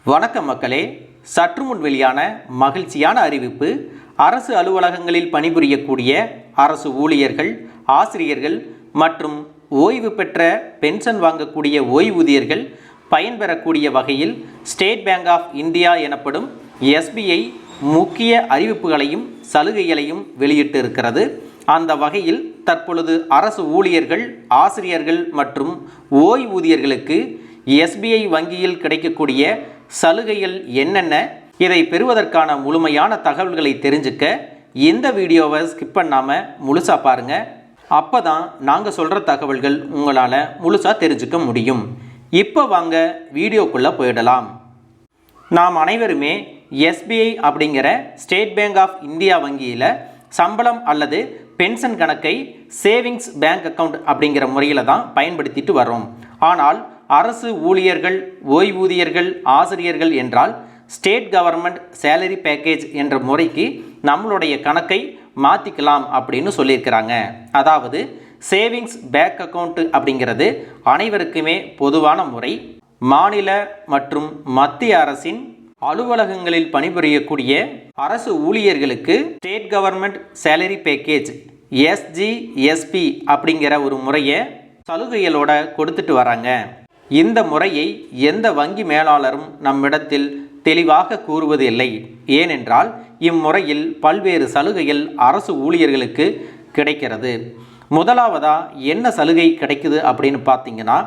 வணக்கம் மக்களே, சற்று முன் வெளியான மகிழ்ச்சியான அறிவிப்பு. அரசு அலுவலகங்களில் பணிபுரியக்கூடிய அரசு ஊழியர்கள், ஆசிரியர்கள் மற்றும் ஓய்வு பெற்ற பென்ஷன் வாங்கக்கூடிய ஓய்வூதியர்கள் பயன்பெறக்கூடிய வகையில் ஸ்டேட் பேங்க் ஆஃப் இந்தியா எனப்படும் SBI முக்கிய அறிவிப்புகளையும் சலுகைகளையும் வெளியிட்டு இருக்கிறது. அந்த வகையில் தற்பொழுது அரசு ஊழியர்கள், ஆசிரியர்கள் மற்றும் ஓய்வூதியர்களுக்கு SBI வங்கியில் கிடைக்கக்கூடிய சலுகைகள் என்னென்ன, இதை பெறுவதற்கான முழுமையான தகவல்களை தெரிஞ்சுக்க இந்த வீடியோவை ஸ்கிப் பண்ணாமல் முழுசாக பாருங்கள். அப்போ தான் நாங்கள் சொல்கிற தகவல்கள் உங்களால் முழுசாக தெரிஞ்சுக்க முடியும். இப்போ வாங்க வீடியோக்குள்ளே போயிடலாம். நாம் அனைவருமே SBI அப்படிங்கிற ஸ்டேட் பேங்க் ஆஃப் இந்தியா வங்கியில் சம்பளம் அல்லது பென்ஷன் கணக்கை சேவிங்ஸ் பேங்க் அக்கவுண்ட் அப்படிங்கிற முறையில் தான் பயன்படுத்திட்டு வரோம். ஆனால் அரசு ஊழியர்கள், ஓய்வூதியர்கள், ஆசிரியர்கள் என்றால் ஸ்டேட் கவர்மெண்ட் சேலரி பேக்கேஜ் என்ற முறைக்கு நம்மளுடைய கணக்கை மாற்றிக்கலாம் அப்படின்னு சொல்லியிருக்கிறாங்க. அதாவது சேவிங்ஸ் பேங்க் அக்கவுண்ட் அப்படிங்கிறது அனைவருக்குமே பொதுவான முறை. மாநில மற்றும் மத்திய அரசின் அலுவலகங்களில் பணிபுரியக்கூடிய அரசு ஊழியர்களுக்கு state government salary package SGSP அப்படிங்கிற ஒரு முறையை சலுகைகளோட கொடுத்துட்டு வராங்க. இந்த முறையை எந்த வங்கி மேலாளரும் நம்மிடத்தில் தெளிவாக கூறுவது இல்லை. ஏனென்றால் இம்முறையில் பல்வேறு சலுகைகள் அரசு ஊழியர்களுக்கு கிடைக்கிறது. முதலாவதாக என்ன சலுகை கிடைக்குது அப்படின்னு பார்த்தீங்கன்னா,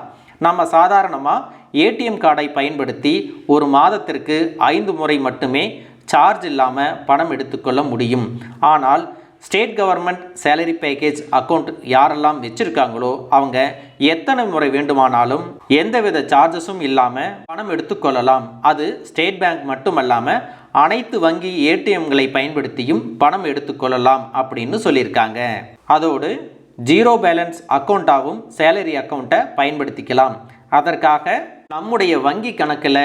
நம்ம சாதாரணமாக ATM கார்டை பயன்படுத்தி ஒரு மாதத்திற்கு 5 முறை மட்டுமே சார்ஜ் இல்லாமல் பணம் எடுத்துக்கொள்ள முடியும். ஆனால் state government salary package account யாரெல்லாம் வச்சுருக்காங்களோ அவங்க எத்தனை முறை வேண்டுமானாலும் எந்தவித சார்ஜஸும் இல்லாமல் பணம் எடுத்துக்கொள்ளலாம். அது ஸ்டேட் பேங்க் மட்டுமல்லாமல் அனைத்து வங்கி ATMகளை பயன்படுத்தியும் பணம் எடுத்துக்கொள்ளலாம் அப்படின்னு சொல்லியிருக்காங்க. அதோடு ஜீரோ பேலன்ஸ் அக்கௌண்ட்டாகவும் சேலரி அக்கௌண்ட்டை பயன்படுத்திக்கலாம். அதற்காக நம்முடைய வங்கி கணக்கில்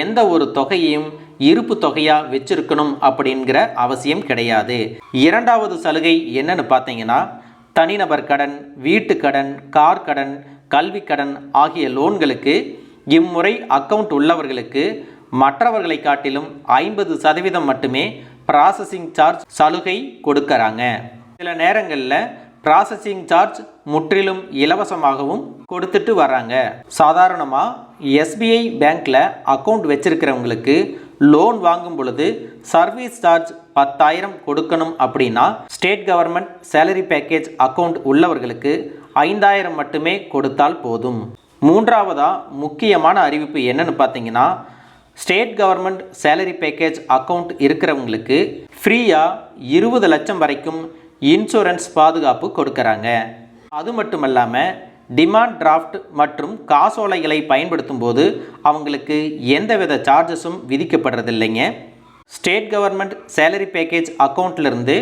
எந்த ஒரு தொகையையும் இருப்பு தொகையாக வச்சிருக்கணும் அப்படிங்கிற அவசியம் கிடையாது. இரண்டாவது சலுகை என்னன்னு பார்த்தீங்கன்னா, தனிநபர் கடன், வீட்டு கடன், கார் கடன், கல்வி கடன் ஆகிய லோன்களுக்கு இம்முறை அக்கவுண்ட் உள்ளவர்களுக்கு மற்றவர்களை காட்டிலும் 50% மட்டுமே ப்ராசஸிங் சார்ஜ் சலுகை கொடுக்கறாங்க. சில நேரங்களில் ப்ராசஸிங் சார்ஜ் முற்றிலும் இலவசமாகவும் கொடுத்துட்டு வராங்க. சாதாரணமாக SBI பேங்க்கில் அக்கௌண்ட் வச்சிருக்கிறவங்களுக்கு லோன் வாங்கும் பொழுது சர்வீஸ் சார்ஜ் 10,000 கொடுக்கணும் அப்படின்னா, state government salary package account உள்ளவர்களுக்கு 5,000 மட்டுமே கொடுத்தால் போதும். மூன்றாவதாக முக்கியமான அறிவிப்பு என்னன்னு பார்த்தீங்கன்னா, state government salary package account இருக்கிறவங்களுக்கு ஃப்ரீயாக 20 லட்சம் வரைக்கும் இன்சூரன்ஸ் பாதுகாப்பு கொடுக்கறாங்க. அது மட்டும் இல்லாமல் டிமாண்ட் டிராஃப்ட் மற்றும் காசோலைகளை பயன்படுத்தும் போது அவங்களுக்கு எந்தவித சார்ஜஸும் விதிக்கப்படுறதில்லைங்க. ஸ்டேட் கவர்மெண்ட் சேலரி பேக்கேஜ் அக்கௌண்ட்லேருந்து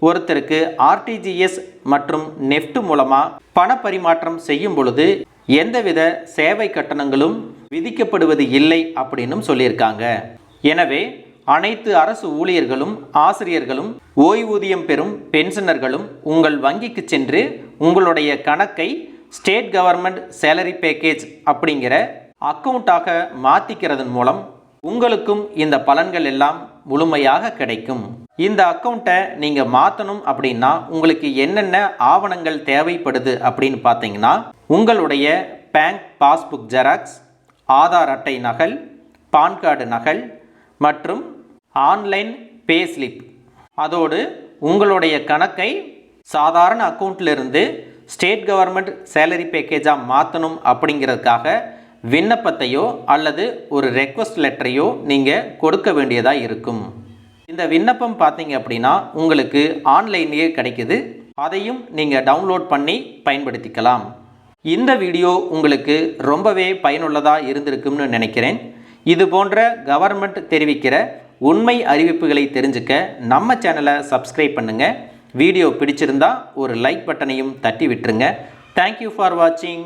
ஒருத்தருக்கு RTGS மற்றும் நெஃப்ட் மூலமாக பண பரிமாற்றம் செய்யும் பொழுது எந்தவித சேவை கட்டணங்களும் விதிக்கப்படுவது இல்லை அப்படின்னு சொல்லியிருக்காங்க. எனவே அனைத்து அரசு ஊழியர்களும், ஆசிரியர்களும், ஓய்வூதியம் பெறும் பென்ஷனர்களும் உங்கள் வங்கிக்கு சென்று உங்களுடைய கணக்கை ஸ்டேட் கவர்மெண்ட் சேலரி பேக்கேஜ் அப்படிங்கிற அக்கௌண்ட்டாக மாற்றிக்கிறதன் மூலம் உங்களுக்கும் இந்த பலன்கள் எல்லாம் முழுமையாக கிடைக்கும். இந்த அக்கௌண்ட்டை நீங்கள் மாற்றணும் அப்படின்னா உங்களுக்கு என்னென்ன ஆவணங்கள் தேவைப்படுது அப்படின்னு பார்த்தீங்கன்னா, உங்களுடைய பேங்க் பாஸ்புக் ஜெராக்ஸ், ஆதார் அட்டை நகல், பான் கார்டு நகல் மற்றும் ஆன்லைன் பே ஸ்லிப். அதோடு உங்களுடைய கணக்கை சாதாரண அக்கௌண்ட்டிலிருந்து ஸ்டேட் கவர்மெண்ட் சேலரி பேக்கேஜாக மாற்றணும் அப்படிங்கிறதுக்காக விண்ணப்பத்தையோ அல்லது ஒரு ரெக்வஸ்ட் லெட்டரையோ நீங்கள் கொடுக்க வேண்டியதாக இருக்கும். இந்த விண்ணப்பம் பார்த்தீங்க அப்படின்னா உங்களுக்கு ஆன்லைன்லேயே கிடைக்குது. அதையும் நீங்கள் டவுன்லோட் பண்ணி பயன்படுத்திக்கலாம். இந்த வீடியோ உங்களுக்கு ரொம்பவே பயனுள்ளதாக இருந்திருக்கும்னு நினைக்கிறேன். இது போன்ற கவர்மெண்ட் தெரிவிக்கிற உண்மை அறிவிப்புகளை தெரிஞ்சுக்க நம்ம சேனலை சப்ஸ்கிரைப் பண்ணுங்கள். வீடியோ பிடிச்சிருந்தா ஒரு லைக் பட்டனையும் தட்டி விட்டுருங்க. தேங்க்யூ ஃபார் வாட்சிங்.